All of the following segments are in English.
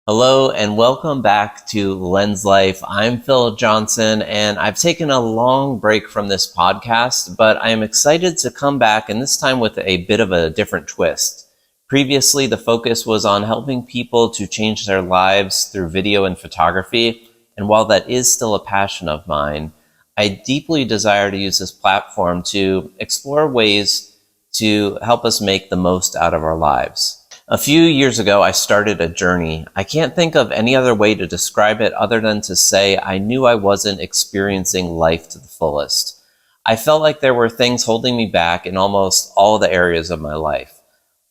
Hello and welcome back to Lens Life. I'm Nicole Johnson and I've taken a long break from this podcast, but I am excited to come back and this time with a bit of a different twist. Previously, the focus was on helping people to change their lives through video and photography, and while that is still a passion of mine, I deeply desire to use this platform to explore ways to help us make the most out of our lives. A few years ago, I started a journey. I can't think of any other way to describe it other than to say I knew I wasn't experiencing life to the fullest. I felt like there were things holding me back in almost all the areas of my life.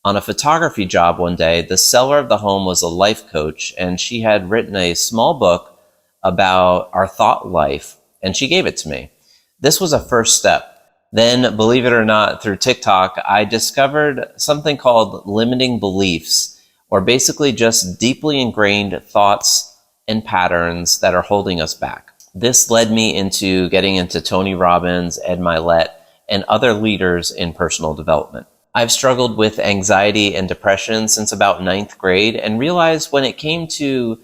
On a photography job one day, the seller of the home was a life coach, and she had written a small book about our thought life, and she gave it to me. This was a first step. Then, believe it or not, through TikTok, I discovered something called limiting beliefs, or basically just deeply ingrained thoughts and patterns that are holding us back. This led me into getting into Tony Robbins, Ed Milet, and other leaders in personal development. I've struggled with anxiety and depression since about ninth grade and realized when it came to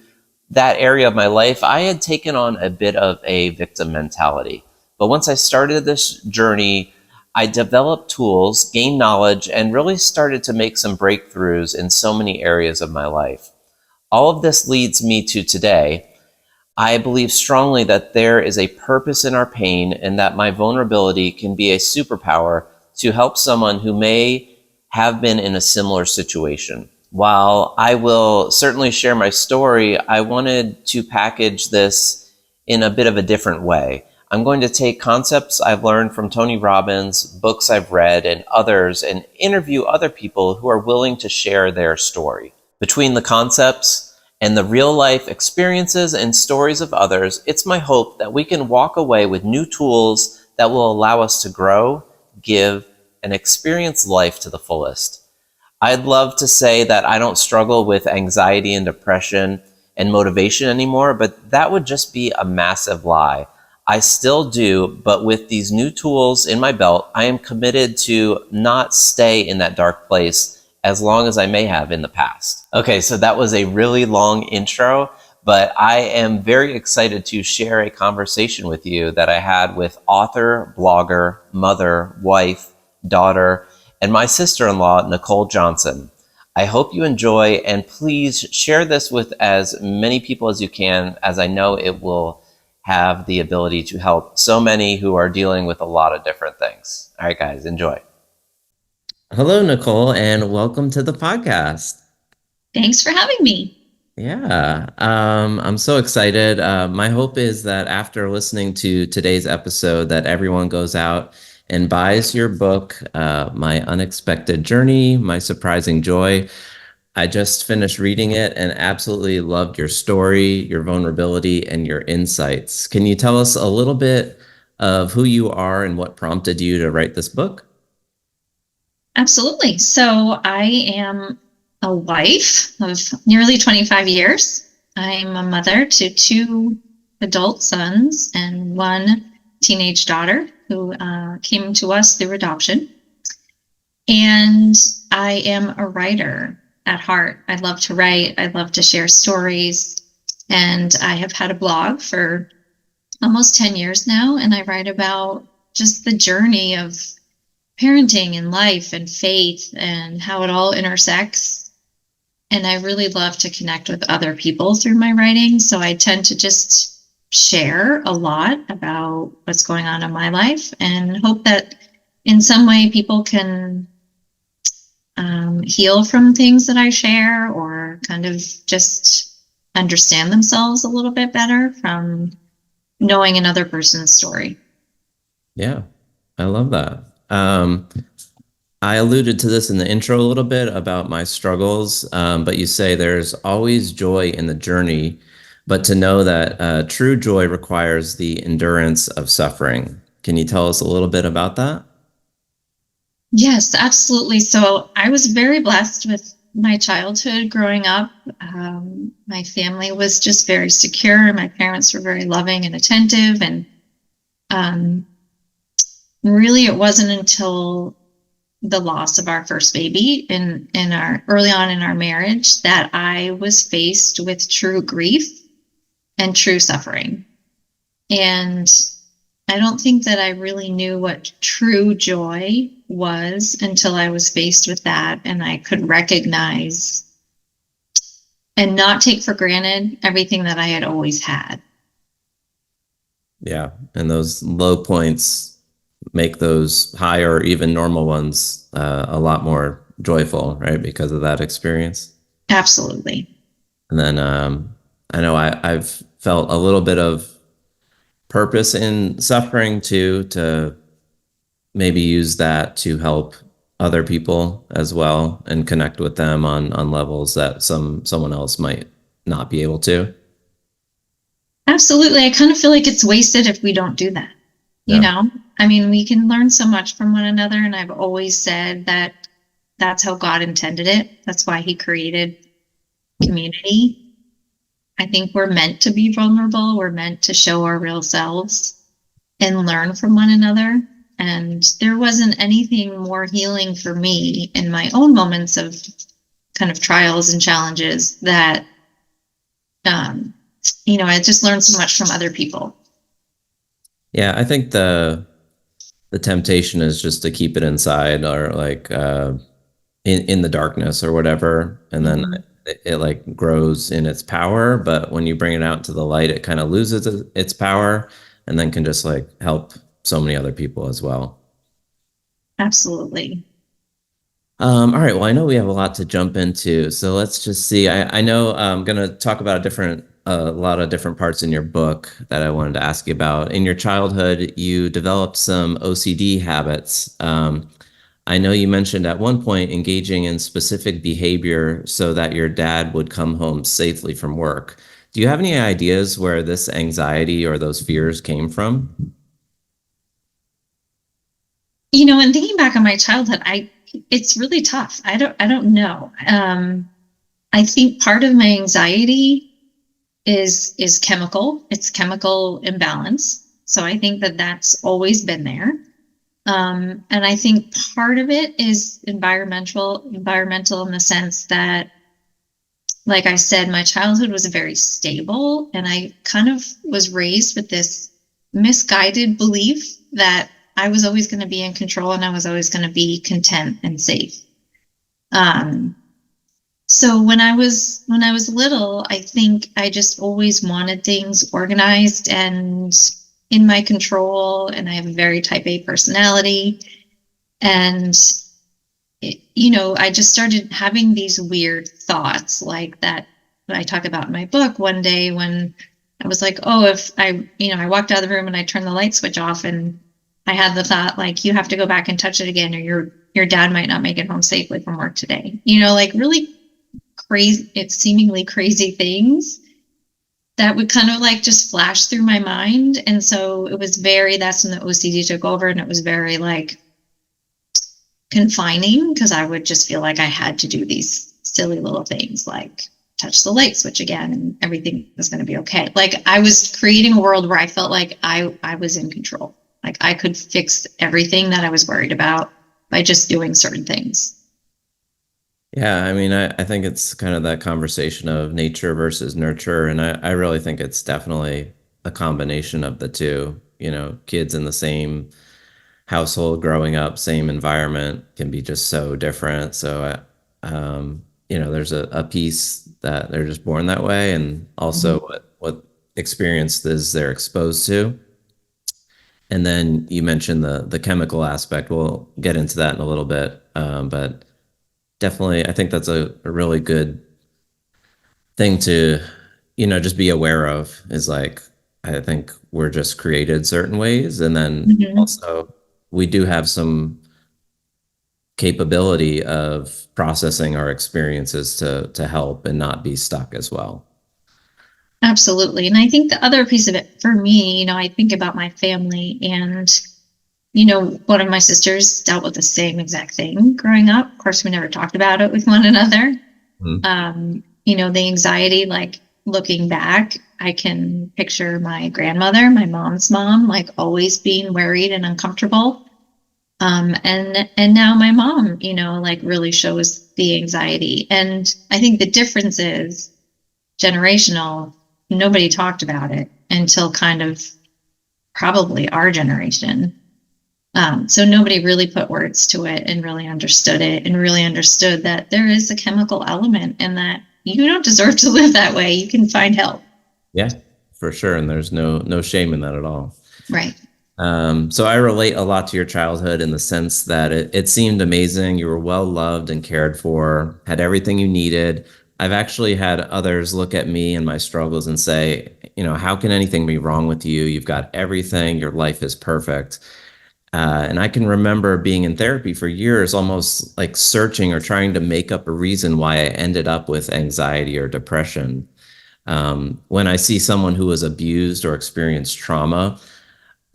that area of my life, I had taken on a bit of a victim mentality. But once I started this journey, I developed tools, gained knowledge, and really started to make some breakthroughs in so many areas of my life. All of this leads me to today. I believe strongly that there is a purpose in our pain and that my vulnerability can be a superpower to help someone who may have been in a similar situation. While I will certainly share my story, I wanted to package this in a bit of a different way. I'm going to take concepts I've learned from Tony Robbins, books I've read, and others, and interview other people who are willing to share their story. Between the concepts and the real-life experiences and stories of others, it's my hope that we can walk away with new tools that will allow us to grow, give, and experience life to the fullest. I'd love to say that I don't struggle with anxiety and depression and motivation anymore, but that would just be a massive lie. I still do, but with these new tools in my belt, I am committed to not stay in that dark place as long as I may have in the past. Okay, so that was a really long intro, but I am very excited to share a conversation with you that I had with author, blogger, mother, wife, daughter, and my sister-in-law, Nicole Johnson. I hope you enjoy, and please share this with as many people as you can, as I know it will have the ability to help so many who are dealing with a lot of different things. All right, guys, enjoy. Hello, Nicole, and welcome to the podcast. Thanks for having me. Yeah, I'm so excited. My hope is that after listening to today's episode, that everyone goes out and buys your book, My Unexpected Journey, My Surprising Joy. I just finished reading it and absolutely loved your story, your vulnerability, and your insights. Can you tell us a little bit of who you are and what prompted you to write this book? Absolutely. So I am a wife of nearly 25 years. I'm a mother to two adult sons and one teenage daughter who came to us through adoption. And I am a writer at heart. I love to write. I love to share stories. And I have had a blog for almost 10 years now. And I write about just the journey of parenting and life and faith and how it all intersects. And I really love to connect with other people through my writing. So I tend to just share a lot about what's going on in my life and hope that in some way people can heal from things that I share or kind of just understand themselves a little bit better from knowing another person's story. Yeah, I love that. I alluded to this in the intro a little bit about my struggles, but you say there's always joy in the journey, but to know that true joy requires the endurance of suffering. Can you tell us a little bit about that? Yes, absolutely. So I was very blessed with my childhood growing up. My family was just very secure. My parents were very loving and attentive. And really, it wasn't until the loss of our first baby in our early on in our marriage, that I was faced with true grief and true suffering. And I don't think that I really knew what true joy was until I was faced with that, and I could recognize and not take for granted everything that I had always had. Yeah. And those low points make those high or even normal ones a lot more joyful, right? Because of that experience. Absolutely. And then I know I've felt a little bit of purpose in suffering too, to maybe use that to help other people as well and connect with them on levels that someone else might not be able to. Absolutely. I kind of feel like it's wasted if we don't do that. You Yeah. know, I mean, we can learn so much from one another. And I've always said that that's how God intended it. That's why he created community. I think we're meant to be vulnerable. We're meant to show our real selves and learn from one another. And there wasn't anything more healing for me in my own moments of kind of trials and challenges that, um, I just learned so much from other people. Yeah, I think the temptation is just to keep it inside, or like in the darkness or whatever, and then Mhm. it like grows in its power, but when you bring it out to the light, it kind of loses its power, and then can just like help so many other people as well. Absolutely. All right. Well, I know we have a lot to jump into, so let's just see. I know I'm going to talk about a lot of different parts in your book that I wanted to ask you about. In your childhood, you developed some OCD habits. I know you mentioned at one point engaging in specific behavior so that your dad would come home safely from work. Do you have any ideas where this anxiety or those fears came from? And thinking back on my childhood, it's really tough. I don't know. I think part of my anxiety is chemical. It's chemical imbalance. So I think that that's always been there. And I think part of it is environmental in the sense that, like I said, my childhood was very stable, and I kind of was raised with this misguided belief that I was always going to be in control and I was always going to be content and safe. Um, so when I was little, I think I just always wanted things organized and in my control, and I have a very type A personality. And I just started having these weird thoughts like that I talk about in my book one day, when I was like, oh, if I walked out of the room and I turned the light switch off, and I had the thought, like, you have to go back and touch it again, or your dad might not make it home safely from work today. Like really crazy, it's seemingly crazy things that would kind of like just flash through my mind. And so that's when the OCD took over, and it was very like confining, because I would just feel like I had to do these silly little things like touch the light switch again and everything was going to be okay. Like I was creating a world where I felt like I was in control. Like I could fix everything that I was worried about by just doing certain things. Yeah, I mean, I think it's kind of that conversation of nature versus nurture. And I really think it's definitely a combination of the two. Kids in the same household growing up, same environment can be just so different. So, there's a piece that they're just born that way, and also Mhm. what experiences they're exposed to. And then you mentioned the chemical aspect. We'll get into that in a little bit, but definitely, I think that's a really good thing to, just be aware of, is like, I think we're just created certain ways. And then Mhm. also, we do have some capability of processing our experiences to help and not be stuck as well. Absolutely. And I think the other piece of it for me, I think about my family, and one of my sisters dealt with the same exact thing growing up. Of course, we never talked about it with one another. Mhm. The anxiety, like looking back, I can picture my grandmother, my mom's mom, like always being worried and uncomfortable. And now my mom, like really shows the anxiety. And I think the difference is generational. Nobody talked about it until kind of probably our generation. So nobody really put words to it and really understood it and really understood that there is a chemical element and that you don't deserve to live that way. You can find help. Yeah, for sure. And there's no shame in that at all. Right. So I relate a lot to your childhood in the sense that it seemed amazing. You were well loved and cared for, had everything you needed. I've actually had others look at me and my struggles and say, how can anything be wrong with you? You've got everything. Your life is perfect. And I can remember being in therapy for years, almost like searching or trying to make up a reason why I ended up with anxiety or depression. When I see someone who was abused or experienced trauma,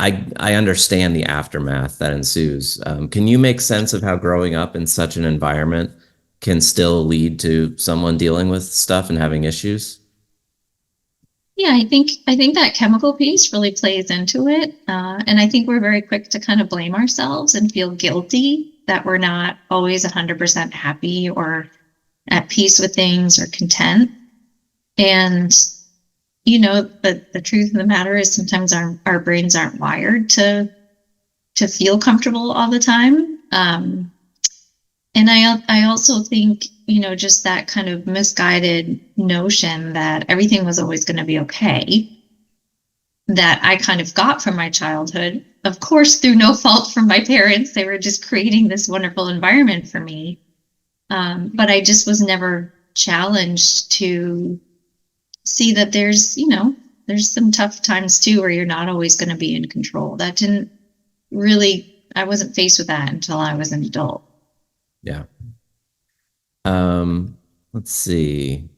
I understand the aftermath that ensues. Can you make sense of how growing up in such an environment can still lead to someone dealing with stuff and having issues? Yeah, I think that chemical piece really plays into it. And I think we're very quick to kind of blame ourselves and feel guilty that we're not always 100% happy or at peace with things or content. And the truth of the matter is sometimes our brains aren't wired to feel comfortable all the time. And I also think, just that kind of misguided notion that everything was always going to be okay that I kind of got from my childhood. Of course, through no fault from my parents, they were just creating this wonderful environment for me. But I just was never challenged to see that there's some tough times too where you're not always going to be in control. That didn't really, I wasn't faced with that until I was an adult. Yeah. Let's see.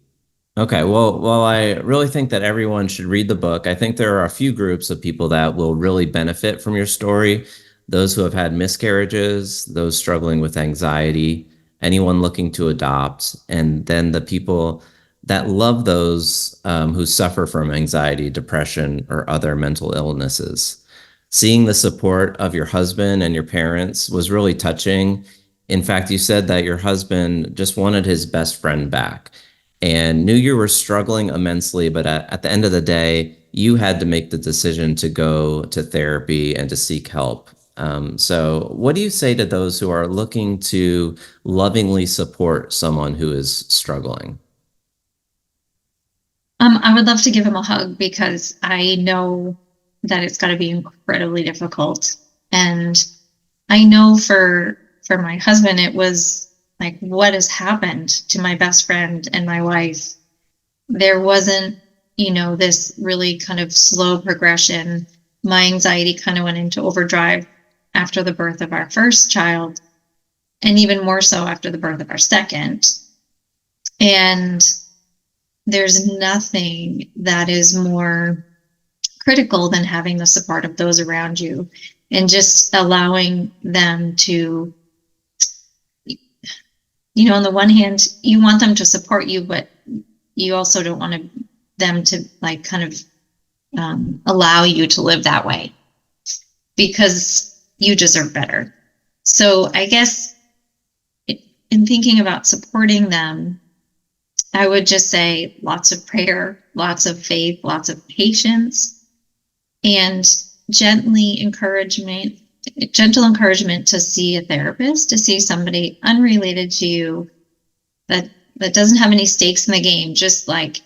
Okay, well, I really think that everyone should read the book. I think there are a few groups of people that will really benefit from your story. Those who have had miscarriages, those struggling with anxiety, anyone looking to adopt, and then the people that love those who suffer from anxiety, depression, or other mental illnesses. Seeing the support of your husband and your parents was really touching. In fact, you said that your husband just wanted his best friend back and knew you were struggling immensely, but at the end of the day, you had to make the decision to go to therapy and to seek help. So, what do you say to those who are looking to lovingly support someone who is struggling? I would love to give him a hug because I know that it's got to be incredibly difficult. And I know for my husband, it was like, what has happened to my best friend and my wife? There wasn't, this really kind of slow progression. My anxiety kind of went into overdrive after the birth of our first child, and even more so after the birth of our second. And there's nothing that is more critical than having the support of those around you and just allowing them to, on the one hand, you want them to support you, but you also don't want them to like kind of allow you to live that way because you deserve better. So I guess in thinking about supporting them, I would just say lots of prayer, lots of faith, lots of patience, and gentle encouragement to see a therapist, to see somebody unrelated to you that doesn't have any stakes in the game, just like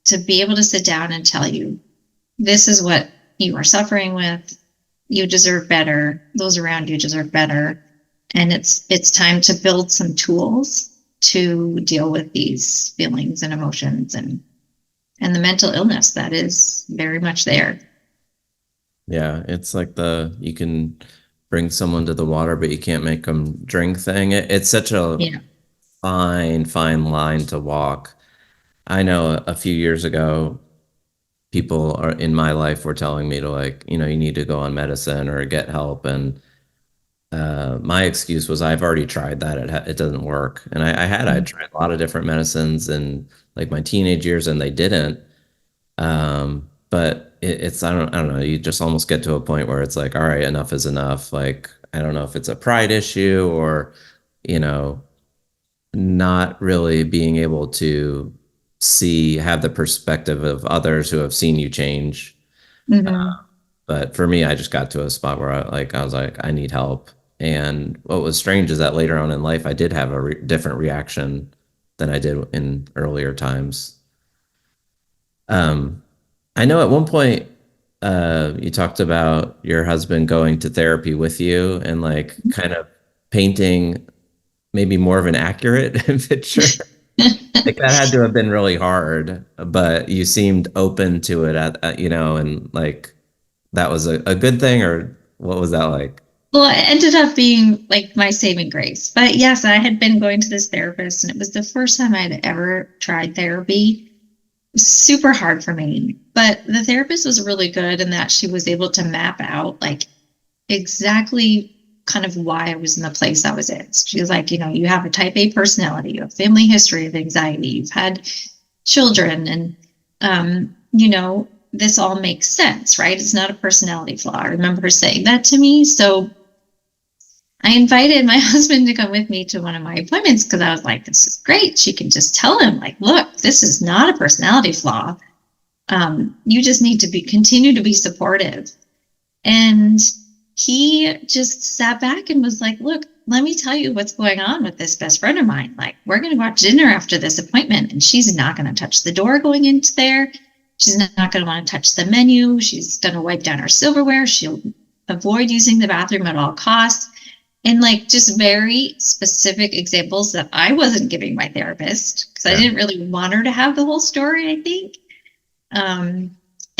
to be able to sit down and tell you, this is what you are suffering with. You deserve better. Those around you deserve better. And it's time to build some tools to deal with these feelings and emotions and the mental illness that is very much there. Yeah, it's like you can bring someone to the water, but you can't make them drink thing. It's such a Yeah. fine line to walk. I know a few years ago, people are in my life were telling me to like, you need to go on medicine or get help. And my excuse was I've already tried that. It doesn't work. And I tried a lot of different medicines in like my teenage years and they didn't. But it's I don't know. You just almost get to a point where it's like, all right, enough is enough. Like I don't know if it's a pride issue or, you know, not really being able to have the perspective of others who have seen you change. Hmm. But for me, I just got to a spot where I was like, I need help. And what was strange is that later on in life, I did have a different reaction than I did in earlier times. Um, I know at one point, you talked about your husband going to therapy with you and like kind of painting maybe more of an accurate picture. Like that had to have been really hard, but you seemed open to it and like that was a good thing, or what was that like? Well, it ended up being like my saving grace. But yes, I had been going to this therapist, and it was the first time I had ever tried therapy. It was super hard for me. But the therapist was really good in that she was able to map out like exactly kind of why I was in the place I was in. So she was like, you have a type A personality, you have family history of anxiety, you've had children, and this all makes sense, right? It's not a personality flaw. I remember her saying that to me. So I invited my husband to come with me to one of my appointments because I was like, this is great. She can just tell him, like, look, this is not a personality flaw. You just need to continue to be supportive. And he just sat back and was like, look, let me tell you what's going on with this best friend of mine. Like, we're going to go out to dinner after this appointment, and she's not going to touch the door going into there. She's not going to want to touch the menu. She's going to wipe down her silverware. She'll avoid using the bathroom at all costs. And like just very specific examples that I wasn't giving my therapist because I Yeah. didn't really want her to have the whole story, I think.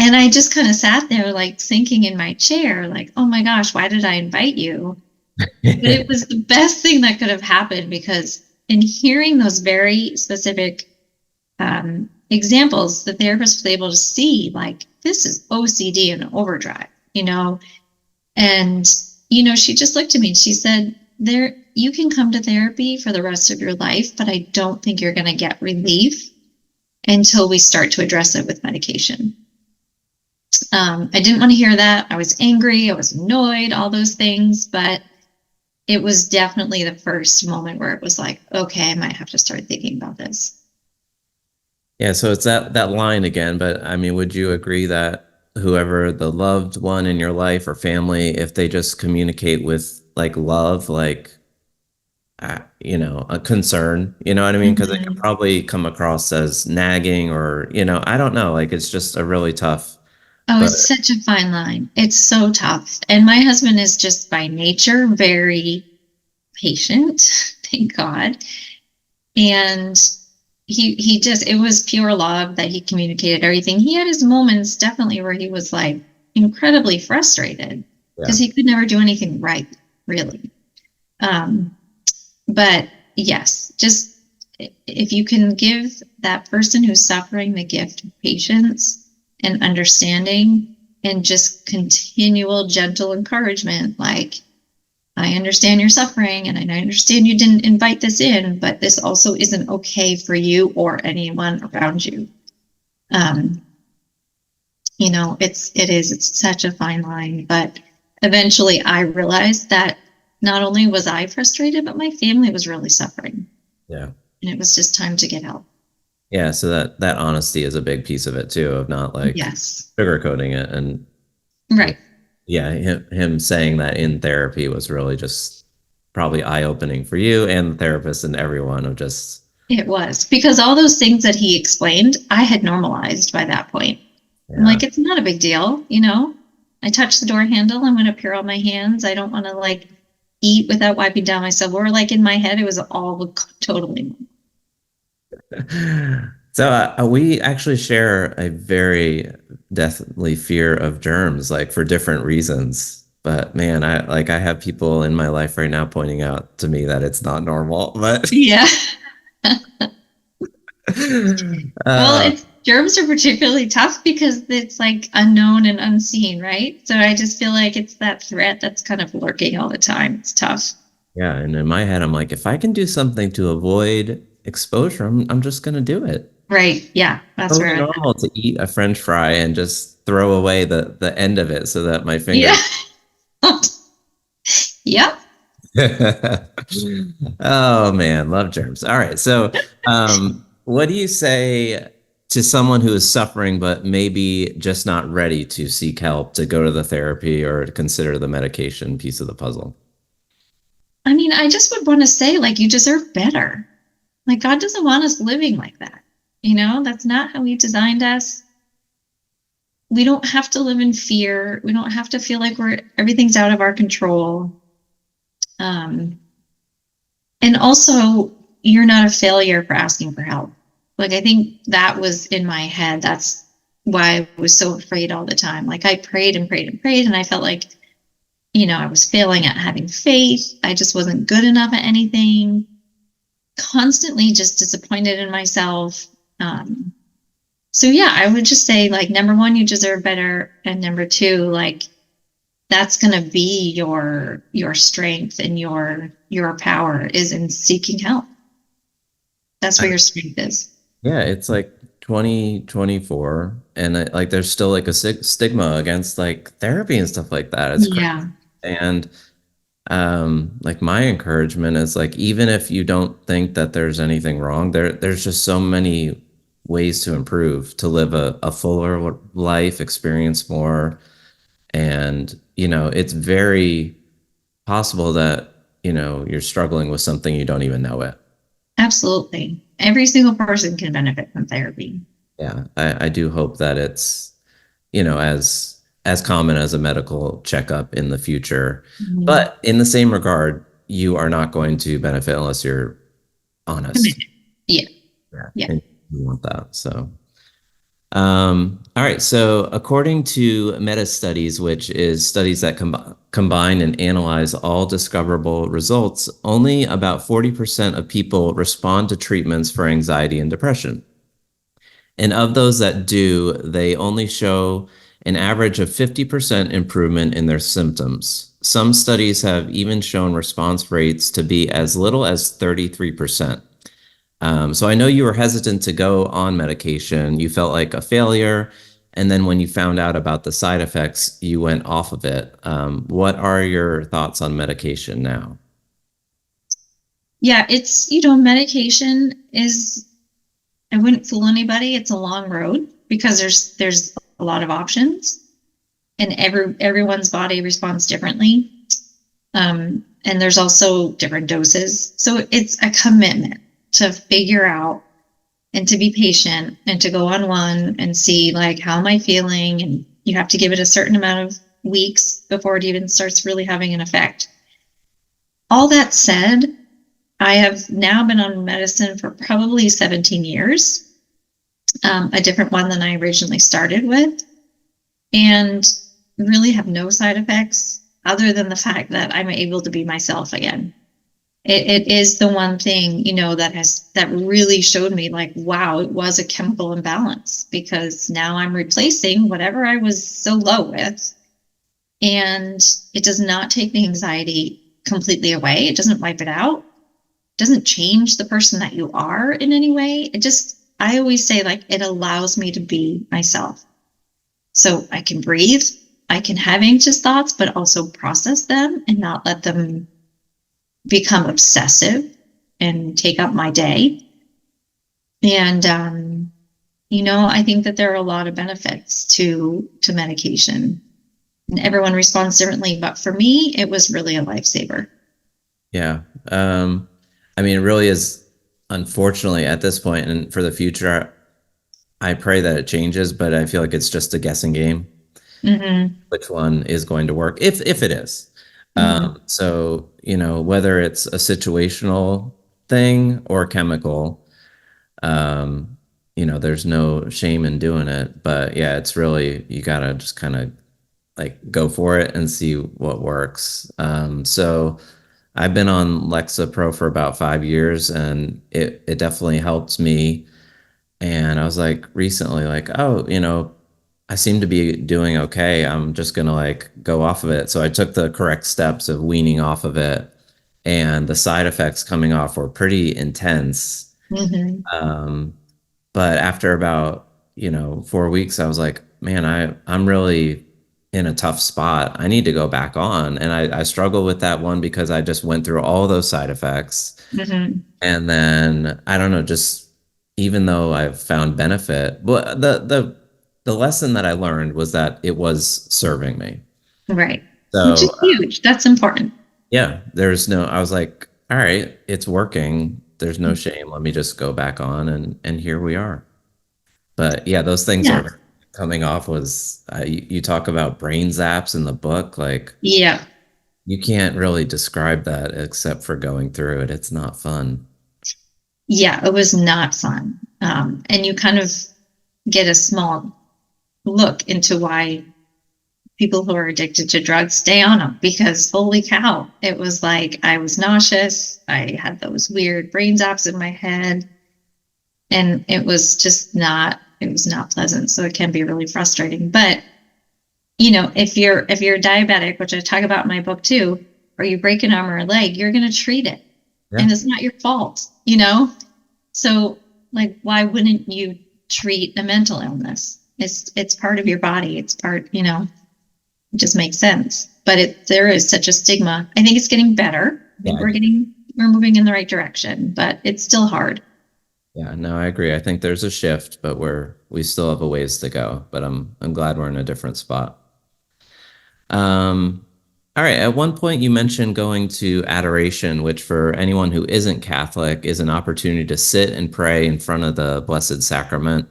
And I just kind of sat there like thinking in my chair, like, oh my gosh, why did I invite you? But it was the best thing that could have happened because in hearing those very specific examples, the therapist was able to see like this is OCD in overdrive, and she just looked at me and she said, "There, you can come to therapy for the rest of your life, but I don't think you're going to get relief until we start to address it with medication." I didn't want to hear that. I was angry, I was annoyed, all those things, but it was definitely the first moment where it was like, okay, I might have to start thinking about this. Yeah, so it's that line again, but I mean, would you agree that whoever the loved one in your life or family, if they just communicate with like love, like a concern, you know what I mean? Because it can Mhm. probably come across as nagging or, I don't know, like it's just a really tough, Oh, but it's such a fine line. It's so tough. And my husband is just by nature very patient, thank God. And he just it was pure love that he communicated everything. He had his moments definitely where he was like incredibly frustrated because yeah. he could never do anything right, really. Um, but yes, just if you can give that person who's suffering the gift of patience and understanding and just continual gentle encouragement, like, I understand you're suffering and I understand you didn't invite this in, but this also isn't okay for you or anyone around you. Um, it's such a fine line, but eventually I realized that not only was I frustrated, but my family was really suffering. Yeah. And it was just time to get help. Yeah, so that honesty is a big piece of it too, of not like Yes. sugarcoating it. And Right. yeah, him saying that in therapy was really just probably eye-opening for you and the therapist and everyone of just, It was because all those things that he explained, I had normalized by that point. I'm yeah. like, it's not a big deal. I touch the door handle, I'm going to pure on my hands. I don't want to like eat without wiping down myself. Or like in my head, it was all totally. So we actually share a very deathly fear of germs, like for different reasons. But man, I have people in my life right now pointing out to me that it's not normal. But Yeah. Well, uh, it's germs are particularly tough because it's like unknown and unseen, right? So I just feel like it's that threat that's kind of lurking all the time. It's tough. yeah, and in my head, I'm like, if I can do something to avoid exposure, I'm just gonna do it. Right. Yeah. That's Totally where I'm normal to eat a French fry and just throw away the end of it so that my Yeah. finger. Yep. Oh man, love germs. All right. So, what do you say to someone who is suffering but maybe just not ready to seek help, to go to the therapy or to consider the medication piece of the puzzle? I mean, I just would want to say, like, you deserve better. Like, God doesn't want us living like that. That's not how He designed us. We don't have to live in fear. We don't have to feel like everything's out of our control. Um, and also, you're not a failure for asking for help. Like, I think that was in my head. That's why I was so afraid all the time. Like, I prayed and prayed and prayed, and I felt like, I was failing at having faith. I just wasn't good enough at anything. Constantly just disappointed in myself. So yeah, I would just say, like, number one, you deserve better, and number two, like, that's going to be your strength, and your power is in seeking help. That's where your strength is. Yeah, it's like 2024, and like there's still like a stigma against like therapy and stuff like that. It's crazy. Yeah, And like my encouragement is like even if you don't think that there's anything wrong, there's just so many ways to improve, to live a fuller life, experience more. And it's very possible that you're struggling with something you don't even know it. absolutely. Every single person can benefit from therapy. Yeah, I do hope that it's as common as a medical checkup in the future. Mhm. But in the same regard, you are not going to benefit unless you're honest. Committed. Yeah, Yeah, yeah. and you want that. So, all right. So, according to meta studies, which is studies that combine and analyze all discoverable results, only about 40% of people respond to treatments for anxiety and depression. And of those that do, they only show an average of 50% improvement in their symptoms. Some studies have even shown response rates to be as little as 33%. So I know you were hesitant to go on medication. You felt like a failure. And then when you found out about the side effects, you went off of it. What are your thoughts on medication now? Yeah, medication is, I wouldn't fool anybody. It's a long road because there's a lot of options, and everyone's body responds differently. And there's also different doses. So it's a commitment to figure out and to be patient and to go on one and see, like, how am I feeling? And you have to give it a certain amount of weeks before it even starts really having an effect. All that said, I have now been on medicine for probably 17 years, a different one than I originally started with, and really have no side effects other than the fact that I'm able to be myself again. It is the one thing, that really showed me, like, wow, it was a chemical imbalance, because now I'm replacing whatever I was so low with, and it does not take the anxiety completely away. It doesn't wipe it out. It doesn't change the person that you are in any way. I always say, like, it allows me to be myself. So I can breathe, I can have anxious thoughts, but also process them and not let them become obsessive and take up my day. And I think that there are a lot of benefits to medication, and everyone responds differently. But for me, it was really a lifesaver. Yeah. I mean, it really is, unfortunately, at this point and for the future, I pray that it changes, but I feel like it's just a guessing game, Hmm. which one is going to work, if it is. Hmm. So, whether it's a situational thing or chemical, um, there's no shame in doing it. But yeah, it's really, you gotta just kind of like go for it and see what works. So I've been on Lexapro for about 5 years, and it definitely helped me. And I was like recently, like, oh, I seem to be doing okay. I'm just gonna like go off of it. So I took the correct steps of weaning off of it, and the side effects coming off were pretty intense. Hmm. Um, but after about 4 weeks, I was like, man, I'm really in a tough spot, I need to go back on. And I struggle with that one because I just went through all those side effects. Hmm. And then I don't know, just even though I've found benefit, but the lesson that I learned was that it was serving me. Right. Which So is huge. That's important. yeah, I was like, all right, it's working. There's no shame. Let me just go back on and here we are. But yeah, those things Yeah. are coming off was you talk about brain zaps in the book, like Yeah. you can't really describe that except for going through it. It's not fun. Yeah. It was not fun. And you kind of get a small look into why people who are addicted to drugs stay on them, because holy cow, it was like I was nauseous. I had those weird brain zaps in my head, and it was not pleasant. So it can be really frustrating. But if you're diabetic, which I talk about in my book too, or you break an arm or a leg, you're going to treat it, Yeah. and it's not your fault. So like, why wouldn't you treat a mental illness? It's part of your body. It's part. It just makes sense. But there is such a stigma. I think it's getting better. I Yeah. think we're moving in the right direction, but it's still hard. Yeah, no, I agree. I think there's a shift, but we still have a ways to go. But I'm glad we're in a different spot. Um, all right. At one point, you mentioned going to adoration, which for anyone who isn't Catholic is an opportunity to sit and pray in front of the Blessed Sacrament.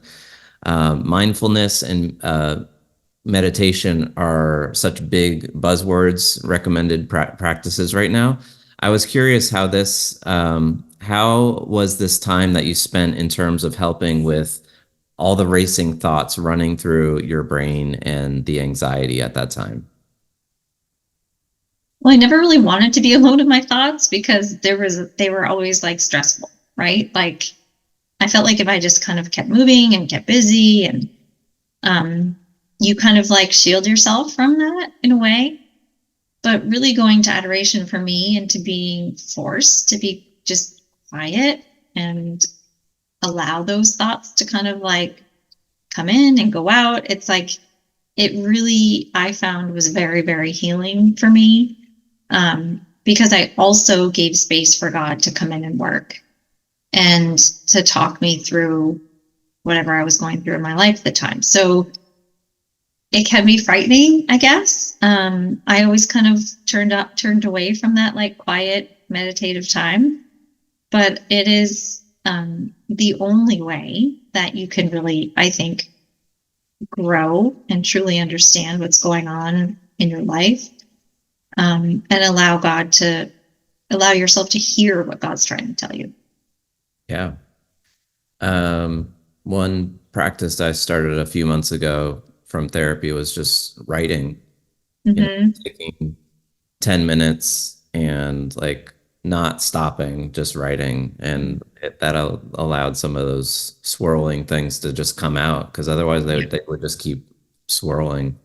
Mindfulness and meditation are such big buzzwords, recommended practices right now. I was curious how was this time that you spent in terms of helping with all the racing thoughts running through your brain and the anxiety at that time? Well, I never really wanted to be alone in my thoughts because they were always like stressful, right? Like I felt like if I just kind of kept moving and kept busy, and um, you kind of like shield yourself from that in a way. But really going to adoration for me, and to being forced to be just quiet and allow those thoughts to kind of like come in and go out. It's like it really, I found, was very, very healing for me, because I also gave space for God to come in and work and to talk me through whatever I was going through in my life at the time. So it can be frightening, I guess. I always kind of turned away from that like quiet meditative time, but it is the only way that you can really, I think, grow and truly understand what's going on in your life, and allow yourself to hear what God's trying to tell you. Yeah. One practice I started a few months ago from therapy was just writing, Hmm. taking 10 minutes and like not stopping, just writing. And that allowed some of those swirling things to just come out because otherwise they would just keep swirling.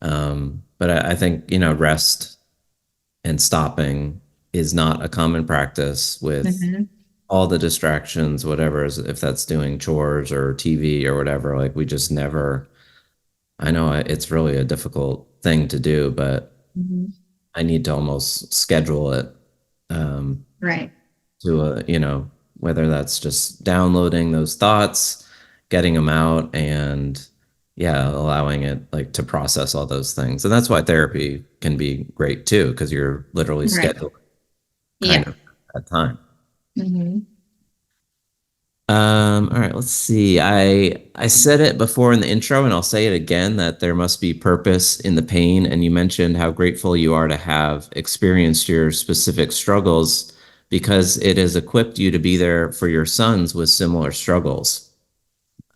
But I think, rest and stopping is not a common practice with Hmm. all the distractions, whatever, if that's doing chores or TV or whatever. Like we just never, I know it's really a difficult thing to do, but Hmm. I need to almost schedule it um, Right. to whether that's just downloading those thoughts, getting them out, and yeah, allowing it like to process all those things. And that's why therapy can be great too, because you're literally Right. scheduling kind Yeah. of that time. Hmm. All right, let's see. I said it before in the intro, and I'll say it again that there must be purpose in the pain. And you mentioned how grateful you are to have experienced your specific struggles because it has equipped you to be there for your sons with similar struggles.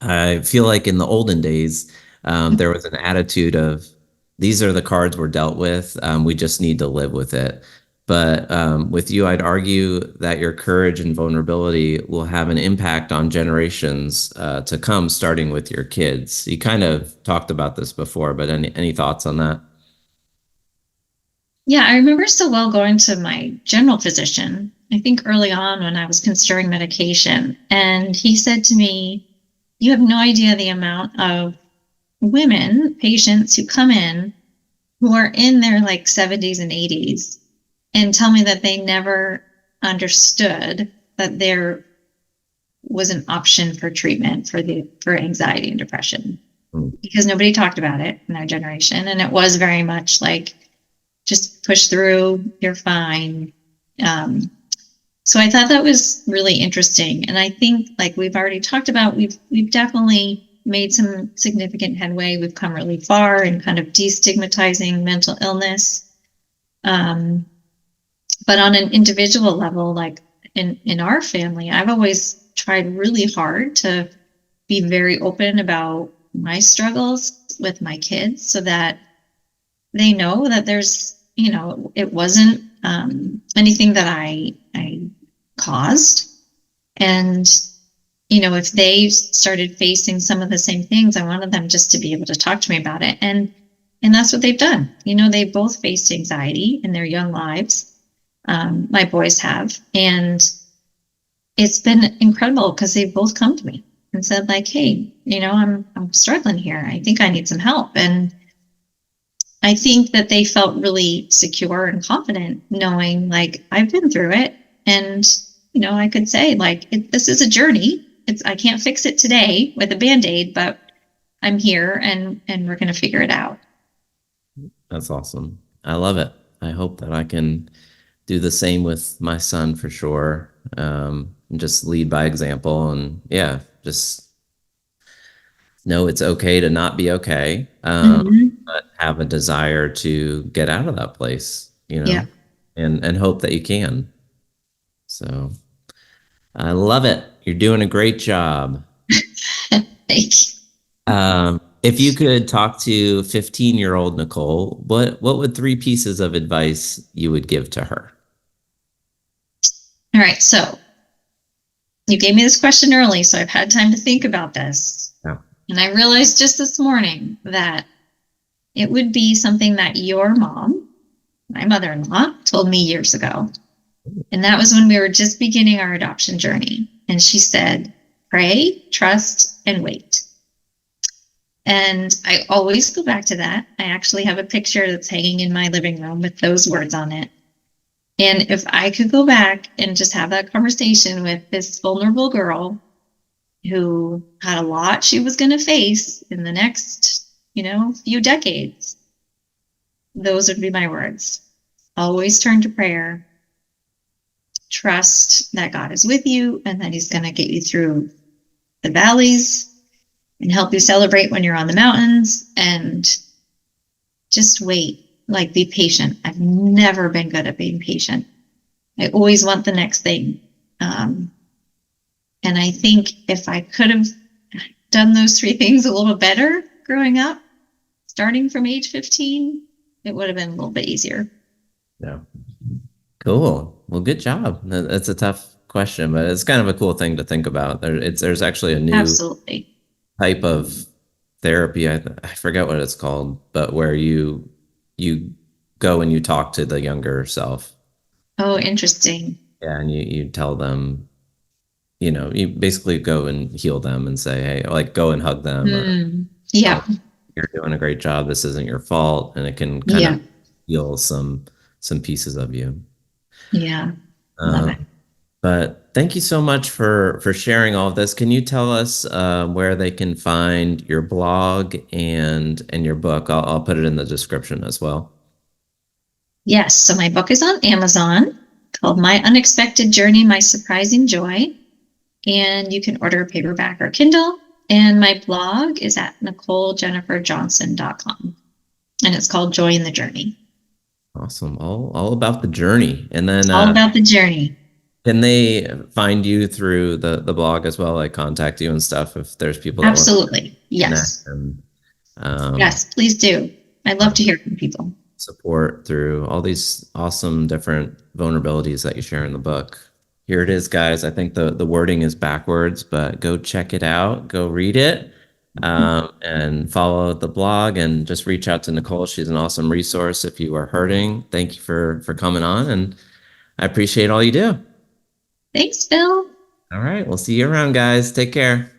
I feel like in the olden days, there was an attitude of these are the cards we're dealt with. We just need to live with it. But with you, I'd argue that your courage and vulnerability will have an impact on generations to come, starting with your kids. You kind of talked about this before, but any thoughts on that? Yeah, I remember so well going to my general physician, I think early on when I was considering medication. And he said to me, "You have no idea the amount of women, patients who come in who are in their like 70s and 80s and tell me that they never understood that there was an option for treatment for anxiety and depression Mm. because nobody talked about it in our generation, and it was very much like just push through, you're fine. um, so I thought that was really interesting, and I think, like we've already talked about, we've definitely made some significant headway. We've come really far in kind of destigmatizing mental illness. um, but on an individual level, like in our family, I've always tried really hard to be very open about my struggles with my kids so that they know that there's, it wasn't anything that I caused. And, if they started facing some of the same things, I wanted them just to be able to talk to me about it. And that's what they've done. They both faced anxiety in their young lives. My boys have. And it's been incredible because they've both come to me and said, like, hey, I'm struggling here. I think I need some help. And I think that they felt really secure and confident knowing, like, I've been through it. And, I could say, like, this is a journey. I can't fix it today with a Band-Aid, but I'm here, and we're going to figure it out. That's awesome. I love it. I hope that I can do the same with my son for sure. And just lead by example, and yeah, just know it's okay to not be okay, Mm-hmm. but have a desire to get out of that place, Yeah. and hope that you can. So I love it. You're doing a great job. Thank you. If you could talk to 15-year-old Nicole, what would three pieces of advice you would give to her? All right. So you gave me this question early, so I've had time to think about this. Yeah. And I realized just this morning that it would be something that your mom, my mother-in-law, told me years ago. And that was when we were just beginning our adoption journey. And she said, pray, trust, and wait. And I always go back to that. I actually have a picture that's hanging in my living room with those words on it. And if I could go back and just have that conversation with this vulnerable girl who had a lot she was going to face in the next, few decades, those would be my words. Always turn to prayer. Trust that God is with you and that He's going to get you through the valleys and help you celebrate when you're on the mountains, and just wait. Like, be patient. I've never been good at being patient. I always want the next thing. And I think if I could have done those three things a little better growing up, starting from age 15, it would have been a little bit easier. Yeah. Cool. Well, good job. That's a tough question, but it's kind of a cool thing to think about. There's actually a new Absolutely. type of therapy. I forget what it's called, but where you go and you talk to the younger self. Oh, interesting. Yeah, and you tell them, you basically go and heal them and say, hey, like, go and hug them, or Yeah. tell them, you're doing a great job. This isn't your fault, and it can kind of Yeah. heal some pieces of you. Yeah. Love it. Um, but thank you so much for sharing all of this. Can you tell us where they can find your blog and your book? I'll put it in the description as well. Yes. So my book is on Amazon called My Unexpected Journey, My Surprising Joy. And you can order paperback or Kindle. And my blog is at NicoleJenniferJohnson.com. And it's called Joy in the Journey. Awesome. All about the journey. And then All about the journey. can they find you through the blog as well, like contact you and stuff if there's people that want Absolutely. to Yes. connect and Yes, please do. I'd love to hear from people. support through all these awesome different vulnerabilities that you share in the book. Here it is, guys. I think the wording is backwards, but go check it out. Go read it, and follow the blog, and just reach out to Nicole. She's an awesome resource if you are hurting. Thank you for coming on, and I appreciate all you do. Thanks, Phil. All right. We'll see you around, guys. Take care.